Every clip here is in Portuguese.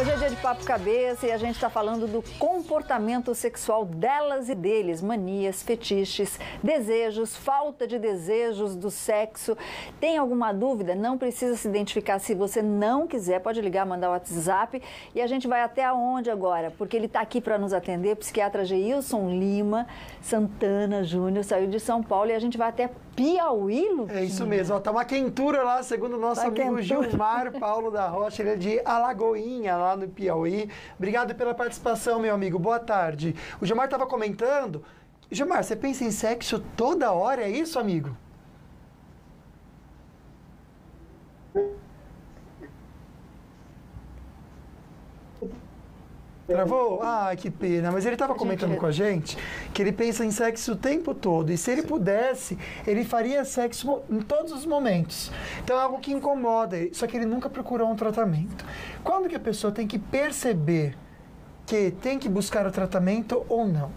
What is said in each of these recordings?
Hoje é dia de Papo Cabeça e a gente está falando do comportamento sexual delas e deles, manias, fetiches, desejos, falta de desejos do sexo. Tem alguma dúvida? Não precisa se identificar. Se você não quiser, pode ligar, mandar o WhatsApp e a gente vai até aonde agora? Porque ele está aqui para nos atender, o psiquiatra Geilson Lima Santana Júnior, saiu de São Paulo e a gente vai até Piauí, Luquinha. É isso mesmo, tá uma quentura lá, segundo o nosso amigo Gilmar Paulo da Rocha, ele é de Alagoinha, lá no Piauí. Obrigado pela participação, meu amigo, boa tarde. O Gilmar estava comentando, Gilmar, você pensa em sexo toda hora, é isso, amigo? Travou? Ah, que pena. Mas ele estava comentando com a gente que ele pensa em sexo o tempo todo. E se ele pudesse, ele faria sexo em todos os momentos. Então é algo que incomoda ele. Só que ele nunca procurou um tratamento. Quando que a pessoa tem que perceber que tem que buscar o tratamento ou não?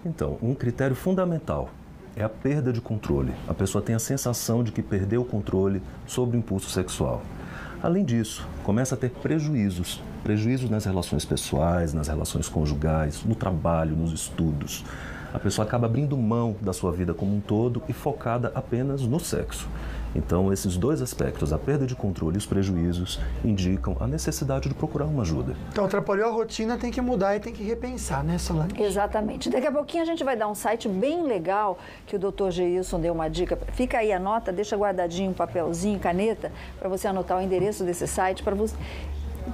Então, um critério fundamental é a perda de controle. A pessoa tem a sensação de que perdeu o controle sobre o impulso sexual. Além disso, começa a ter prejuízos nas relações pessoais, nas relações conjugais, no trabalho, nos estudos. A pessoa acaba abrindo mão da sua vida como um todo e focada apenas no sexo. Então, esses dois aspectos, a perda de controle e os prejuízos, indicam a necessidade de procurar uma ajuda. Então, atrapalhou a rotina, tem que mudar e tem que repensar, né, Solange? Exatamente. Daqui a pouquinho a gente vai dar um site bem legal que o Dr. Geilson deu uma dica. Fica aí, anota, deixa guardadinho um papelzinho, caneta, para você anotar o endereço desse site, para você...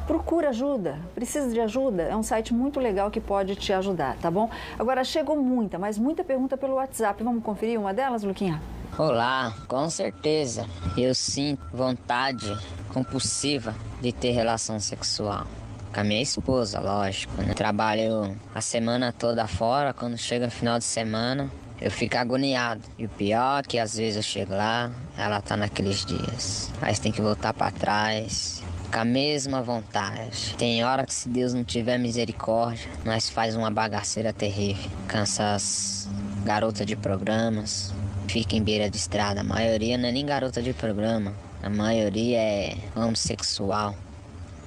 Procura ajuda, precisa de ajuda, é um site muito legal que pode te ajudar, tá bom? Agora, chegou muita pergunta pelo WhatsApp. Vamos conferir uma delas, Luquinha? Olá, com certeza. Eu sinto vontade compulsiva de ter relação sexual. Com a minha esposa, lógico, né? Trabalho a semana toda fora, quando chega final de semana, eu fico agoniado. E o pior é que às vezes eu chego lá, ela tá naqueles dias. Aí você tem que voltar pra trás, com a mesma vontade. Tem hora que, se Deus não tiver misericórdia, nós faz uma bagaceira terrível. Cansa as garotas de programas, fica em beira de estrada. A maioria não é nem garota de programa, a maioria é homossexual,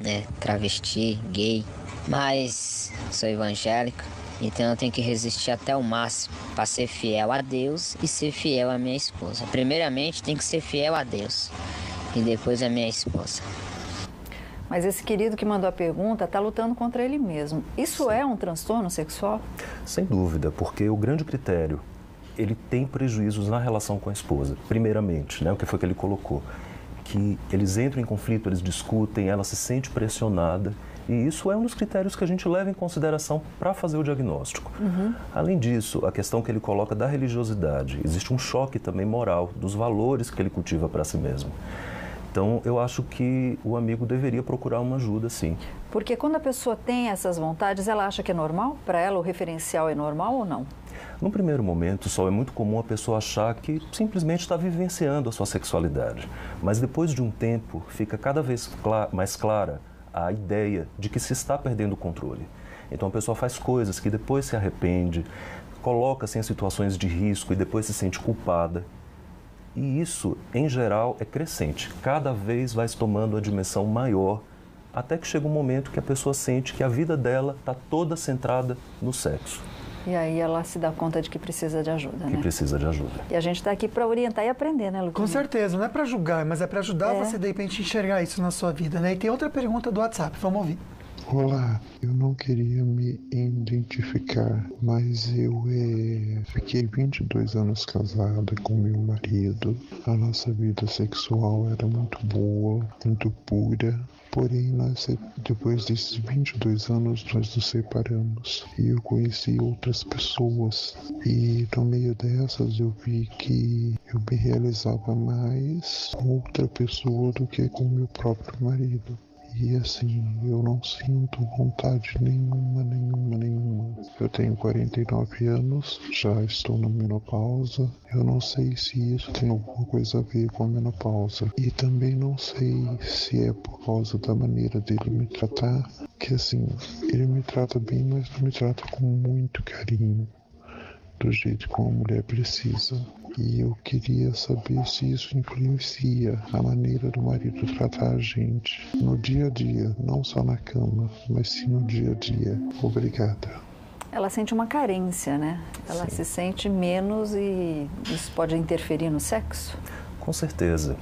né? Travesti, gay. Mas sou evangélica, então eu tenho que resistir até o máximo para ser fiel a Deus e ser fiel à minha esposa. Primeiramente, tem que ser fiel a Deus e depois a minha esposa. Mas esse querido que mandou a pergunta está lutando contra ele mesmo. Isso é um transtorno sexual? Sem dúvida, porque o grande critério, ele tem prejuízos na relação com a esposa. Primeiramente, né, o que foi que ele colocou? Que eles entram em conflito, eles discutem, ela se sente pressionada. E isso é um dos critérios que a gente leva em consideração para fazer o diagnóstico. Além disso, a questão que ele coloca da religiosidade. Existe um choque também moral dos valores que ele cultiva para si mesmo. Então, eu acho que o amigo deveria procurar uma ajuda, sim. Porque quando a pessoa tem essas vontades, ela acha que é normal? Para ela, o referencial é normal ou não? No primeiro momento, só é muito comum a pessoa achar que simplesmente está vivenciando a sua sexualidade. Mas depois de um tempo, fica cada vez mais clara a ideia de que se está perdendo o controle. Então, a pessoa faz coisas que depois se arrepende, coloca-se em situações de risco e depois se sente culpada. E isso, em geral, é crescente. Cada vez vai se tomando uma dimensão maior, até que chega um momento que a pessoa sente que a vida dela está toda centrada no sexo. E aí ela se dá conta de que precisa de ajuda, né? Que precisa de ajuda. E a gente está aqui para orientar e aprender, né, Luquinha? Com certeza, não é para julgar, mas é para ajudar você, de repente, enxergar isso na sua vida, né? E tem outra pergunta do WhatsApp, vamos ouvir. Olá, eu não queria me identificar, mas eu fiquei 22 anos casada com meu marido. A nossa vida sexual era muito boa, muito pura. Porém, depois desses 22 anos, nós nos separamos. E eu conheci outras pessoas. E no meio dessas, eu vi que eu me realizava mais com outra pessoa do que com meu próprio marido. E assim, eu não sinto vontade nenhuma. Eu tenho 49 anos, já estou na menopausa. Eu não sei se isso tem alguma coisa a ver com a menopausa. E também não sei se é por causa da maneira dele me tratar, que assim, ele me trata bem, mas não me trata com muito carinho, do jeito que uma mulher precisa. E eu queria saber se isso influencia a maneira do marido tratar a gente no dia a dia, não só na cama, mas sim no dia a dia. Obrigada. Ela sente uma carência, né? Ela se sente menos e isso pode interferir no sexo? Com certeza.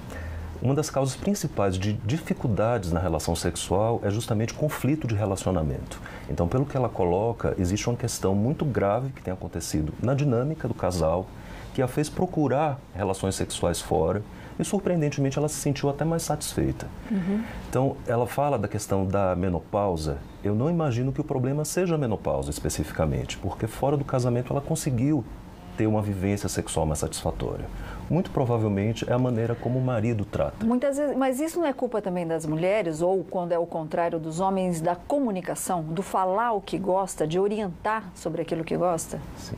Uma das causas principais de dificuldades na relação sexual é justamente conflito de relacionamento. Então, pelo que ela coloca, existe uma questão muito grave que tem acontecido na dinâmica do casal, que a fez procurar relações sexuais fora e, surpreendentemente, ela se sentiu até mais satisfeita. Então, ela fala da questão da menopausa. Eu não imagino que o problema seja a menopausa especificamente, porque fora do casamento ela conseguiu ter uma vivência sexual mais satisfatória. Muito provavelmente é a maneira como o marido trata. Muitas vezes, mas isso não é culpa também das mulheres, ou quando é o contrário, dos homens, da comunicação, do falar o que gosta, de orientar sobre aquilo que gosta? Sim.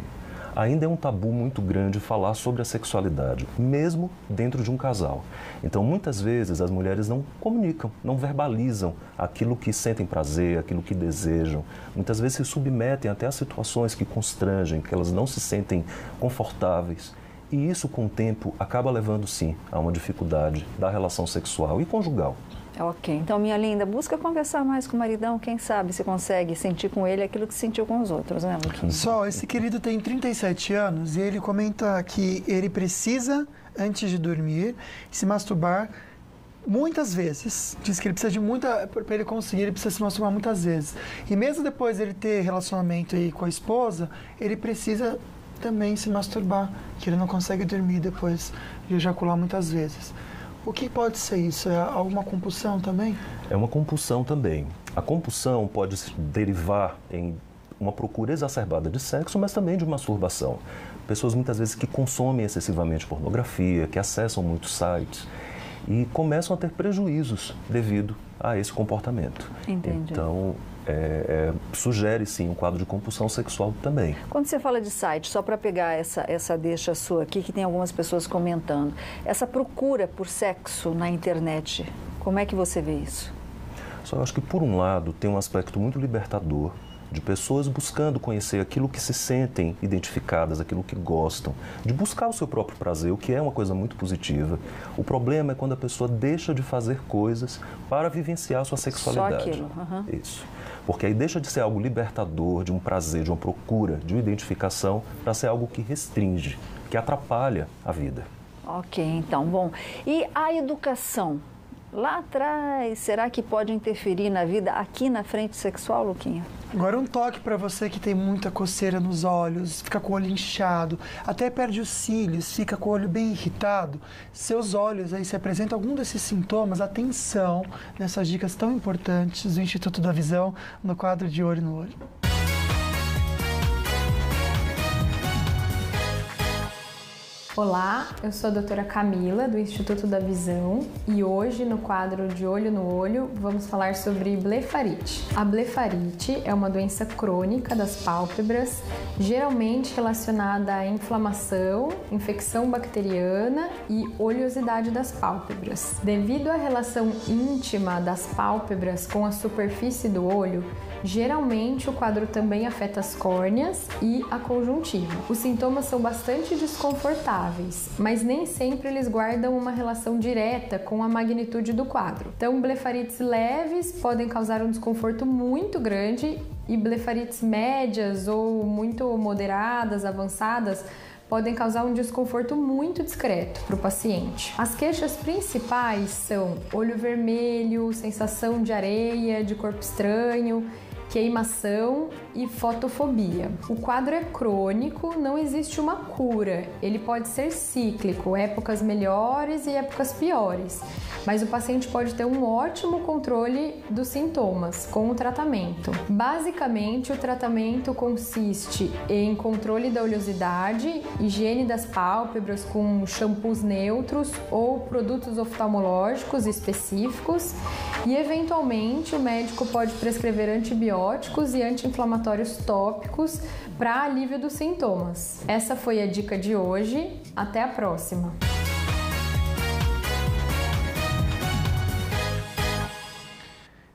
Ainda é um tabu muito grande falar sobre a sexualidade, mesmo dentro de um casal. Então, muitas vezes, as mulheres não comunicam, não verbalizam aquilo que sentem prazer, aquilo que desejam. Muitas vezes se submetem até a situações que constrangem, que elas não se sentem confortáveis. E isso, com o tempo, acaba levando, sim, a uma dificuldade da relação sexual e conjugal. Ok, então, minha linda, busca conversar mais com o maridão, quem sabe se consegue sentir com ele aquilo que sentiu com os outros, né, Luquinha? Só, esse querido tem 37 anos e ele comenta que ele precisa, antes de dormir, se masturbar muitas vezes. Diz que ele precisa de muita... Para ele conseguir, ele precisa se masturbar muitas vezes. E mesmo depois dele ter relacionamento aí com a esposa, ele precisa também se masturbar, que ele não consegue dormir depois de ejacular muitas vezes. O que pode ser isso? É alguma compulsão também? É uma compulsão também. A compulsão pode derivar em uma procura exacerbada de sexo, mas também de masturbação. Pessoas muitas vezes que consomem excessivamente pornografia, que acessam muitos sites e começam a ter prejuízos devido a esse comportamento. Entendi. Então, sugere sim um quadro de compulsão sexual também. Quando você fala de site, só para pegar essa deixa sua aqui, que tem algumas pessoas comentando, essa procura por sexo na internet, como é que você vê isso? Só eu acho que, por um lado, tem um aspecto muito libertador de pessoas buscando conhecer aquilo que se sentem identificadas, aquilo que gostam, de buscar o seu próprio prazer, o que é uma coisa muito positiva. O problema é quando a pessoa deixa de fazer coisas para vivenciar a sua sexualidade. Só aquilo. Isso. Porque aí deixa de ser algo libertador, de um prazer, de uma procura, de uma identificação, para ser algo que restringe, que atrapalha a vida. Ok, então, bom. E a educação? Lá atrás, será que pode interferir na vida aqui na frente sexual, Luquinha? Agora um toque para você que tem muita coceira nos olhos, fica com o olho inchado, até perde os cílios, fica com o olho bem irritado. Seus olhos aí se apresentam algum desses sintomas, atenção nessas dicas tão importantes do Instituto da Visão no quadro de Olho no Olho. Olá, eu sou a doutora Camila, do Instituto da Visão, e hoje, no quadro de Olho no Olho, vamos falar sobre blefarite. A blefarite é uma doença crônica das pálpebras, geralmente relacionada à inflamação, infecção bacteriana e oleosidade das pálpebras. Devido à relação íntima das pálpebras com a superfície do olho, geralmente o quadro também afeta as córneas e a conjuntiva. Os sintomas são bastante desconfortáveis, mas nem sempre eles guardam uma relação direta com a magnitude do quadro. Então, blefarites leves podem causar um desconforto muito grande e blefarites médias ou muito moderadas, avançadas, podem causar um desconforto muito discreto para o paciente. As queixas principais são olho vermelho, sensação de areia, de corpo estranho, queimação e fotofobia. O quadro é crônico, não existe uma cura. Ele pode ser cíclico, épocas melhores e épocas piores. Mas o paciente pode ter um ótimo controle dos sintomas com o tratamento. Basicamente, o tratamento consiste em controle da oleosidade, higiene das pálpebras com shampoos neutros ou produtos oftalmológicos específicos e, eventualmente, o médico pode prescrever antibióticos e anti-inflamatórios tópicos para alívio dos sintomas. Essa foi a dica de hoje. Até a próxima!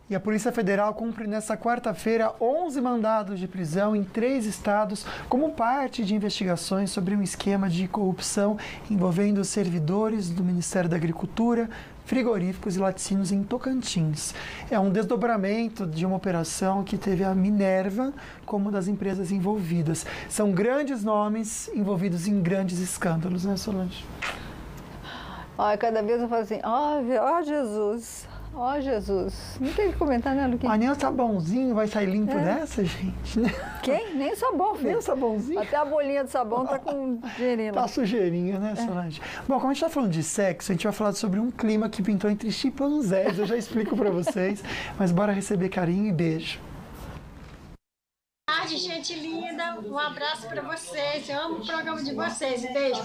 E a Polícia Federal cumpre nesta quarta-feira 11 mandados de prisão em 3 estados como parte de investigações sobre um esquema de corrupção envolvendo servidores do Ministério da Agricultura, frigoríficos e laticínios em Tocantins. É um desdobramento de uma operação que teve a Minerva como uma das empresas envolvidas. São grandes nomes envolvidos em grandes escândalos, né, Solange? Ai, cada vez eu falo assim, ó Jesus, ó Jesus. Não tem o que comentar, né, Luquinha? Mas nem o sabãozinho vai sair limpo dessa, gente? Quem? Nem o sabão, filho. Nem o sabãozinho? Até a bolinha de sabão tá com sujeirinha. Tá sujeirinha, né, Solange? Bom, como a gente tá falando de sexo, a gente vai falar sobre um clima que pintou entre chimpanzés. Eu já explico pra vocês, mas bora receber carinho e beijo. Boa tarde, gente linda. Um abraço pra vocês. Eu amo o programa de vocês. Beijo.